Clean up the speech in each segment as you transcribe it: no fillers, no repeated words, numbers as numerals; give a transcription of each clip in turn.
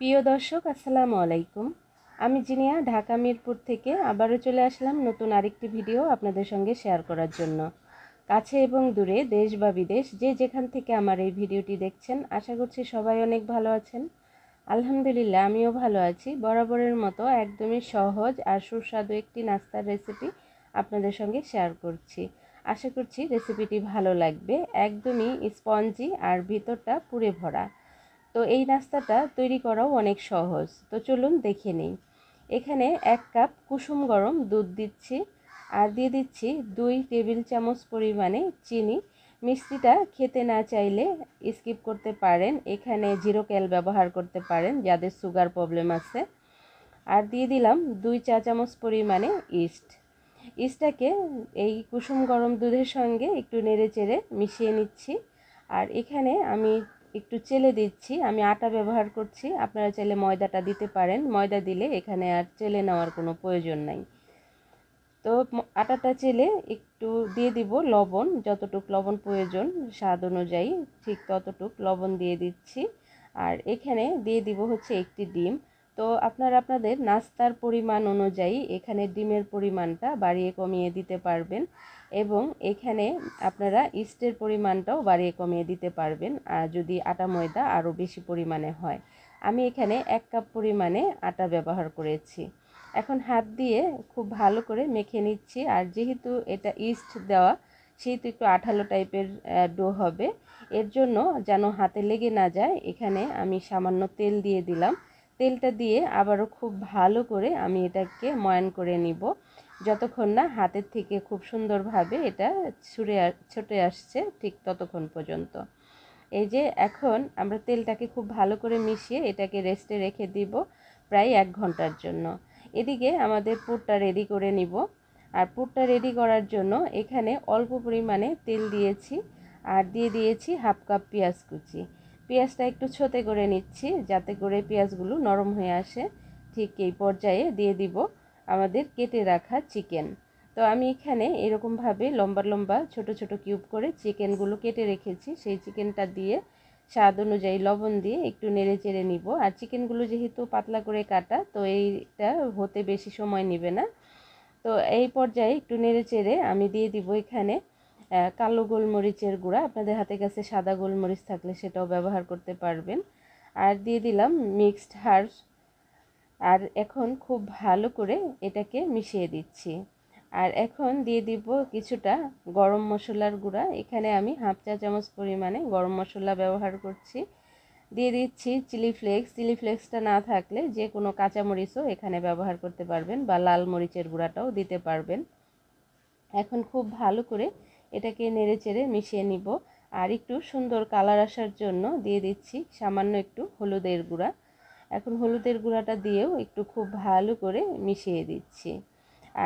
প্রিয় দর্শক, আসসালামু আলাইকুম। আমি জিনিয়া, ঢাকা মিরপুর থেকে আবারও চলে আসলাম নতুন আরেকটি ভিডিও আপনাদের সঙ্গে শেয়ার করার জন্য। কাছে এবং দূরে, দেশ বা বিদেশ, যে যেখান থেকে আমার এই ভিডিওটি দেখছেন, আশা করছি সবাই অনেক ভালো আছেন। আলহামদুলিল্লাহ, আমিও ভালো আছি। বরাবরের মতো একদমই সহজ আর সুস্বাদু একটি নাস্তার রেসিপি আপনাদের সঙ্গে শেয়ার করছি। আশা করছি রেসিপিটি ভালো লাগবে। একদমই স্পঞ্জি আর ভিতরটা পুরে ভরা। তো এই নাস্তাটা তৈরি করাও অনেক সহজ। তো চলুন দেখে নিই। এখানে 1 কাপ কুসুম গরম দুধ দিচ্ছি, আর দিয়ে দিচ্ছি 2 টেবিল চামচ পরিমাণে চিনি। মিষ্টিটা খেতে না চাইলে স্কিপ করতে পারেন, এখানে 0 ক্যাল ব্যবহার করতে পারেন যাদের সুগার প্রবলেম আছে। আর দিয়ে দিলাম 2 চা চামচ পরিমাণে ইস্ট। ইস্টটাকে এই কুসুম গরম দুধের সঙ্গে একটু নেড়েচেড়ে মিশিয়ে নিচ্ছি। আর এখানে আমি একটু চেলে দিচ্ছি, আমি আটা ব্যবহার করছি, আপনারা চাইলে ময়দাটা দিতে পারেন। ময়দা দিলে এখানে আর চেলে নেওয়ার কোনো প্রয়োজন নাই। তো আটাটা চেলে একটু দিয়ে দিব লবণ, যতটুক লবণ প্রয়োজন স্বাদ অনুযায়ী ঠিক ততটুক লবণ দিয়ে দিচ্ছি। আর এখানে দিয়ে দিব হচ্ছে একটি ডিম। তো আপনারা আপনাদের নাস্তার পরিমাণ অনুযায়ী এখানে ডিমের পরিমাণটা বাড়িয়ে কমিয়ে দিতে পারবেন, এবং এখানে আপনারা ইস্টের পরিমাণটাও বাড়িয়ে কমিয়ে দিতে পারবেন আর যদি আটা ময়দা আরও বেশি পরিমাণে হয়। আমি এখানে 1 কাপ পরিমাণে আটা ব্যবহার করেছি। এখন হাত দিয়ে খুব ভালো করে মেখে নিচ্ছি। আর যেহেতু এটা ইস্ট দেওয়া, সেহেতু একটু আঠালো টাইপের ডো হবে। এর জন্য যেন হাতে লেগে না যায়, এখানে আমি সামান্য তেল দিয়ে দিলাম। তেলটা দিয়ে আবারও খুব ভালো করে আমি এটাকে ময়ান করে নিব, যতক্ষণ না হাতের থেকে খুব সুন্দরভাবে এটা ছুটে আসছে, ঠিক ততক্ষণ পর্যন্ত। এই যে এখন আমরা তেলটাকে খুব ভালো করে মিশিয়ে এটাকে রেস্টে রেখে দিব প্রায় 1 ঘন্টার জন্য। এদিকে আমাদের পুরটা রেডি করে নিব। আর পুরটা রেডি করার জন্য এখানে অল্প পরিমাণে তেল দিয়েছি, আর দিয়ে দিয়েছি 1/2 কাপ পেঁয়াজ কুচি। পেঁয়াজটা একটু ছোটে করে নিচ্ছি যাতে করে পেঁয়াজগুলো নরম হয়ে আসে। ঠিক এই পর্যায়ে দিয়ে দিব আমাদের কেটে রাখা চিকেন। তো আমি এখানে এরকমভাবে লম্বা লম্বা ছোট ছোট কিউব করে চিকেনগুলো কেটে রেখেছি। সেই চিকেনটা দিয়ে স্বাদ অনুযায়ী লবণ দিয়ে একটু নেড়ে চেড়ে নিব। আর চিকেনগুলো যেহেতু পাতলা করে কাটা, তো এইটা হতে বেশি সময় নেবে না। তো এই পর্যায়ে একটু নেড়ে চেড়ে আমি দিয়ে দিব এখানে কালো গোলমরিচের গুঁড়া। আপনাদের হাতের কাছে সাদা গোলমরিচ থাকলে সেটাও ব্যবহার করতে পারবেন। আর দিয়ে দিলাম মিক্সড হার্বস। আর এখন খুব ভালো করে এটাকে মিশিয়ে দিচ্ছি। আর এখন দিয়ে দিব কিছুটা গরম মশলার গুঁড়া। এখানে আমি 1/2 চা চামচ পরিমাণে গরম মশলা ব্যবহার করছি। দিয়ে দিচ্ছি চিলি ফ্লেক্স। চিলি ফ্লেক্সটা না থাকলে যে কোনো কাঁচামরিচও এখানে ব্যবহার করতে পারবেন, বা লাল মরিচের গুঁড়াটাও দিতে পারবেন। এখন খুব ভালো করে এটাকে নেড়েচেড়ে মিশিয়ে নিব। আর একটু সুন্দর কালার আসার জন্য দিয়ে দিচ্ছি সামান্য একটু হলুদের গুঁড়া। এখন হলুদের গুঁড়াটা দিয়েও একটু খুব ভালো করে মিশিয়ে দিচ্ছি।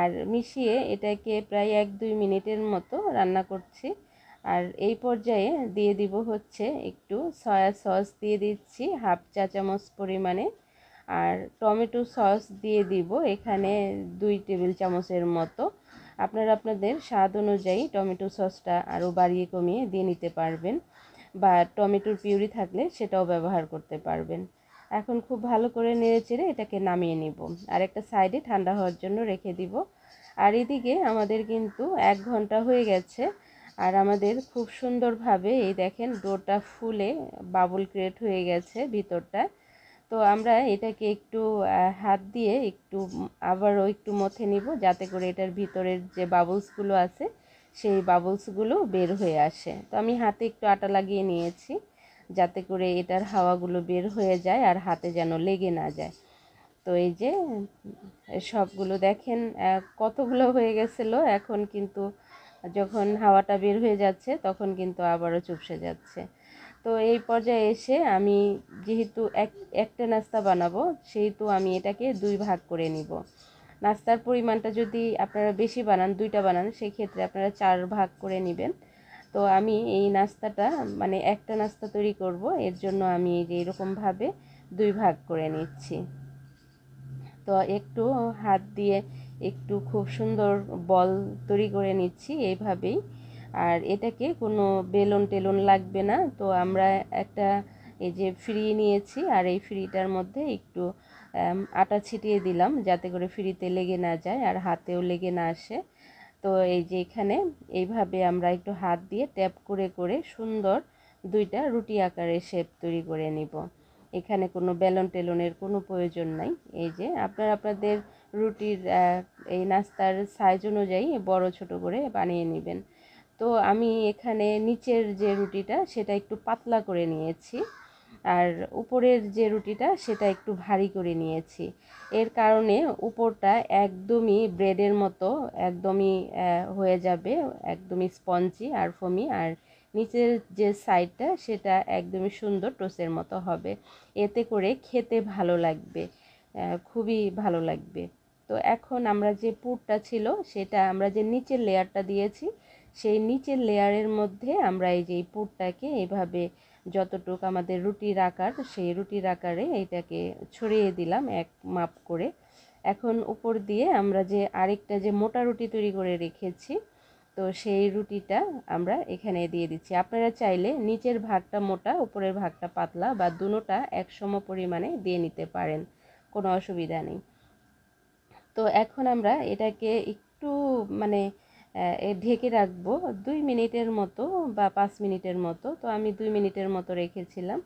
আর মিশিয়ে এটাকে প্রায় 1-2 মিনিটের মতো রান্না করছি। আর এই পর্যায়ে দিয়ে দিব হচ্ছে একটু সয়া সস দিয়ে দিচ্ছি 1/2 চা চামচ পরিমাণে। আর টমেটো সস দিয়ে দিব এখানে 2 টেবিল চামচের মতো। আপনারা আপনাদের স্বাদ অনুযায়ী টমেটো সসটা আরও বাড়িয়ে কমিয়ে দিয়ে নিতে পারবেন, বা টমেটোর পিউরি থাকলে সেটাও ব্যবহার করতে পারবেন। এখন খুব ভালো করে নেড়েচেড়ে এটাকে নামিয়ে নিব, আর একটা সাইডে ঠান্ডা হওয়ার জন্য রেখে দিব। আর এদিকে আমাদের কিন্তু 1 ঘন্টা হয়ে গেছে, আর আমাদের খুব সুন্দরভাবে এই দেখেন ডোটা ফুলে বাবল ক্রিয়েট হয়ে গেছে ভিতরটা। তো আমরা এটাকে একটু হাত দিয়ে একটু আবারও একটু মথে নিব, যাতে করে এটার ভিতরের যে বাবলসগুলো আছে সেই বাবলসগুলো বের হয়ে আসে। তো আমি হাতে একটু আটা লাগিয়ে নিয়েছি যাতে করে এটার হাওয়াগুলো বের হয়ে যায় আর হাতে যেন লেগে না যায়। তো এই যে সবগুলো দেখেন কতগুলো হয়ে গেছিলো, এখন কিন্তু যখন হাওয়াটা বের হয়ে যাচ্ছে তখন কিন্তু আবারও চুপসে যাচ্ছে। তো এই পর্যায়ে এসে আমি যেহেতু একটা নাস্তা বানাবো, সেহেতু আমি এটাকে 2 ভাগ করে নিব। নাস্তার পরিমাণটা যদি আপনারা বেশি বানান, 2টা বানান, সেক্ষেত্রে আপনারা 4 ভাগ করে নেবেন। তো আমি এই নাস্তাটা মানে একটা নাস্তা তৈরি করব, এর জন্য আমি এই যে এরকমভাবে 2 ভাগ করে নিচ্ছি। তো একটু হাত দিয়ে একটু খুব সুন্দর বল তৈরি করে নিচ্ছি এইভাবেই। আর এটাকে কোনো বেলুন টেলুন লাগবে না। তো আমরা একটা এই যে ফ্রি নিয়েছি, আর এই ফ্রিটার মধ্যে একটু আটা ছিটিয়ে দিলাম যাতে করে ফ্রিতে লেগে না যায় আর হাতেও লেগে না আসে। তো এই যে এখানে এইভাবে আমরা একটু হাত দিয়ে ট্যাপ করে করে সুন্দর দুইটা রুটি আকারের শেপ তৈরি করে নিব। এখানে কোনো বেলন টেলনের কোনো প্রয়োজন নাই। এই যে আপনারা আপনাদের রুটির এই নাস্তার সাইজ অনুযায়ী বড় ছোট করে বানিয়ে নেবেন। তো আমি এখানে নিচের যে রুটিটা সেটা একটু পাতলা করে নিয়েছি, আর উপরের যে রুটিটা সেটা একটু ভারী করে নিয়েছি। এর কারণে উপরটা একদমই ব্রেডের মতো একদমই হয়ে যাবে, একদমই স্পঞ্জি আর ফোমি, আর নিচের যে সাইডটা সেটা একদমই সুন্দর টোস্টের মতো হবে। এতে করে খেতে ভালো লাগবে, খুবই ভালো লাগবে। তো এখন আমরা যে পুরটা ছিল সেটা আমরা যে নিচের লেয়ারটা দিয়েছি সেই নিচের লেয়ারের মধ্যে আমরা এই যে এই পুরটাকে এইভাবে যতটুকু আমাদের রুটির আকার সেই রুটির আকারে এইটাকে ছড়িয়ে দিলাম এক মাপ করে। এখন উপর দিয়ে আমরা যে আরেকটা যে মোটা রুটি তৈরি করে রেখেছি, তো সেই রুটিটা আমরা এখানে দিয়ে দিচ্ছি। আপনারা চাইলে নিচের ভাগটা মোটা উপরের ভাগটা পাতলা বা দুটোটা এক সম পরিমাণে দিয়ে নিতে পারেন, কোনো অসুবিধা নেই। তো এখন আমরা এটাকে একটু মানে ঢেকে রাখবো 2 মিনিটের মতো বা 5 মিনিটের মতো। তো আমি 2 মিনিটের মতো রেখেছিলাম।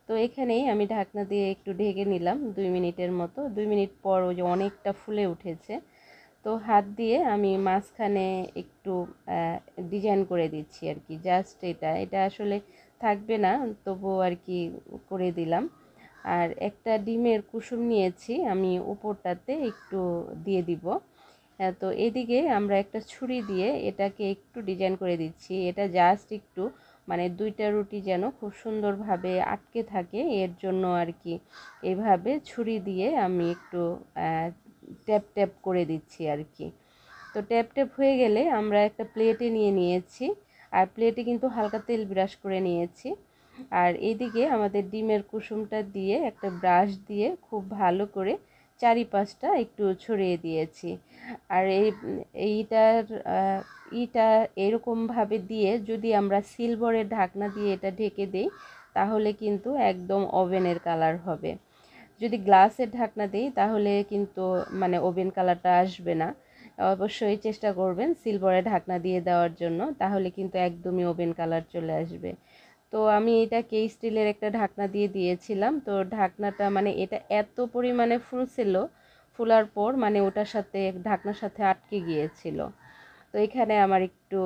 তো এখানেই আমি ঢাকনা দিয়ে একটু ঢেকে নিলাম 2 মিনিটের মতো। 2 মিনিট পর ওই যে অনেকটা ফুলে উঠেছে, তো হাত দিয়ে আমি মাঝখানে একটু ডিজাইন করে দিচ্ছি আর কি। জাস্ট এটা এটা আসলে থাকবে না, তবুও আর কি করে দিলাম। আর একটা ডিমের কুসুম নিয়েছি আমি, উপরটাতে একটু দিয়ে দিব। তো এদিকে আমরা একটা ছুরি দিয়ে এটাকে একটু ডিজাইন করে দিচ্ছি। এটা জাস্ট একটু মানে দুইটা রুটি যেন খুব সুন্দরভাবে আটকে থাকে এর জন্য আর কি এভাবে ছুরি দিয়ে আমি একটু ট্যাপ ট্যাপ করে দিচ্ছি আর কি। তো ট্যাপ ট্যাপ হয়ে গেলে আমরা একটা প্লেটে নিয়েছি, আর প্লেটে কিন্তু হালকা তেল ব্রাশ করে নিয়েছি। আর এদিকে আমাদের ডিমের কুসুমটা দিয়ে একটা ব্রাশ দিয়ে খুব ভালো করে চারিপাশটা একটু ছড়িয়ে দিয়েছি। আর এইটার ইটা এরকমভাবে দিয়ে যদি আমরা সিলভারের ঢাকনা দিয়ে এটা ঢেকে দিই তাহলে কিন্তু একদম ওভেনের কালার হবে। যদি গ্লাসের ঢাকনা দিই তাহলে কিন্তু মানে ওভেন কালারটা আসবে না। অবশ্যই চেষ্টা করবেন সিলভারের ঢাকনা দিয়ে দেওয়ার জন্য, তাহলে কিন্তু একদমই ওভেন কালার চলে আসবে। তো আমি এটাকে স্টিলের একটা ঢাকনা দিয়ে দিয়েছিলাম। তো ঢাকনাটা মানে এটা এত পরিমাণে ফুলছিল, ফুলার পর মানে ওটার সাথে ঢাকনার সাথে আটকে গিয়েছিল। তো এখানে আমার একটু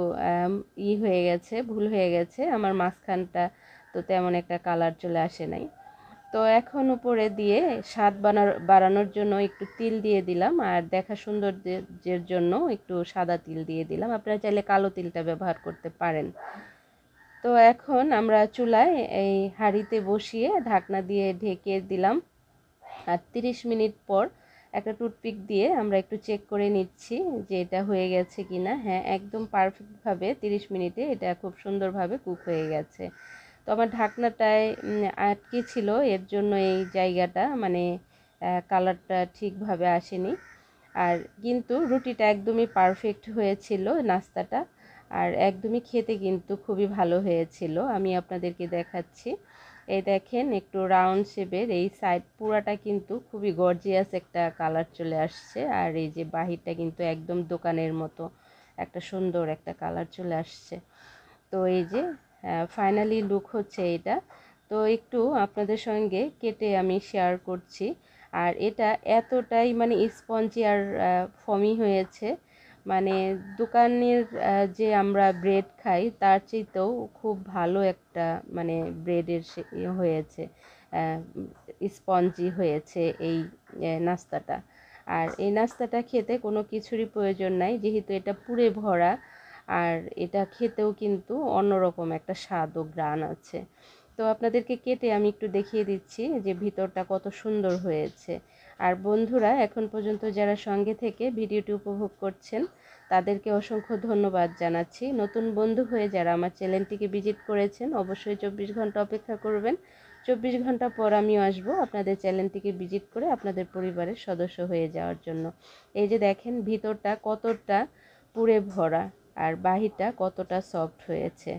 হয়ে গেছে, ভুল হয়ে গেছে, আমার মাঝখানটা তো তেমন একটা কালার চলে আসে নাই। তো এখন উপরে দিয়ে স্বাদ বাড়ানোর জন্য একটু তিল দিয়ে দিলাম, আর দেখা সৌন্দর্যের জন্য একটু সাদা তিল দিয়ে দিলাম। আপনারা চাইলে কালো তিলটা ব্যবহার করতে পারেন। তো এখন আমরা চুলায় এই হাঁড়িতে বসিয়ে ঢাকনা দিয়ে ঢেকে দিলাম, আর 30 মিনিট পর একটা টুথপিক দিয়ে আমরা একটু চেক করে নিচ্ছি যে এটা হয়ে গেছে কিনা। হ্যাঁ, একদম পারফেক্টভাবে 30 মিনিটে এটা খুব সুন্দরভাবে কুক হয়ে গেছে। তো আমার ঢাকনাটায় আটকে ছিল, এর জন্য এই জায়গাটা মানে কালারটা ঠিকভাবে আসেনি। আর কিন্তু রুটিটা একদমই পারফেক্ট হয়েছিল নাস্তাটা, আর একদমই খেতে কিন্তু খুবই ভালো হয়েছিল। আমি আপনাদেরকে দেখাচ্ছি, এই দেখেন একটু রাউন্ড শেপের এই সাইড পুরাটা কিন্তু খুবই গর্জিয়াস একটা কালার চলে আসছে, আর এই যে বাহিরটা কিন্তু একদম দোকানের মতো একটা সুন্দর একটা কালার চলে আসছে। তো এই যে ফাইনালি লুক হচ্ছে এটা। তো একটু আপনাদের সঙ্গে কেটে আমি শেয়ার করছি। আর এটা এতটাই মানে স্পঞ্জি আর ফমি হয়েছে, মানে দোকানের যে আমরা ব্রেড খাই তার চেয়েতেও খুব ভালো একটা মানে ব্রেডের হয়েছে, স্পঞ্জি হয়েছে এই নাস্তাটা। আর এই নাস্তাটা খেতে কোনো কিছুরই প্রয়োজন নাই, যেহেতু এটা পুরে ভরা, আর এটা খেতেও কিন্তু অন্যরকম একটা স্বাদ ও ঘ্রাণ আছে। তো আপনাদেরকে কেটে আমি একটু দেখিয়ে দিচ্ছি যে ভিতরটা কত সুন্দর হয়েছে। আর বন্ধুরা এখন পর্যন্ত যারা সঙ্গে থেকে ভিডিওটি উপভোগ করছেন তাদেরকে অসংখ্য ধন্যবাদ জানাচ্ছি। নতুন বন্ধু হয়ে যারা আমার চ্যানেলটিকে ভিজিট করেছেন অবশ্যই 24 ঘন্টা অপেক্ষা করবেন। 24 ঘন্টা পর আমিও আসবো আপনাদের চ্যানেলটিকে ভিজিট করে আপনাদের পরিবারের সদস্য হয়ে যাওয়ার জন্য। এই যে দেখেন ভিতরটা কতটা পুরে ভরা আর বাহিরটা কতটা সফট হয়েছে।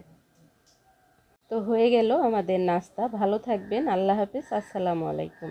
তো হয়ে গেল আমাদের নাস্তা। ভালো থাকবেন। আল্লাহ হাফেজ। আসসালামু আলাইকুম।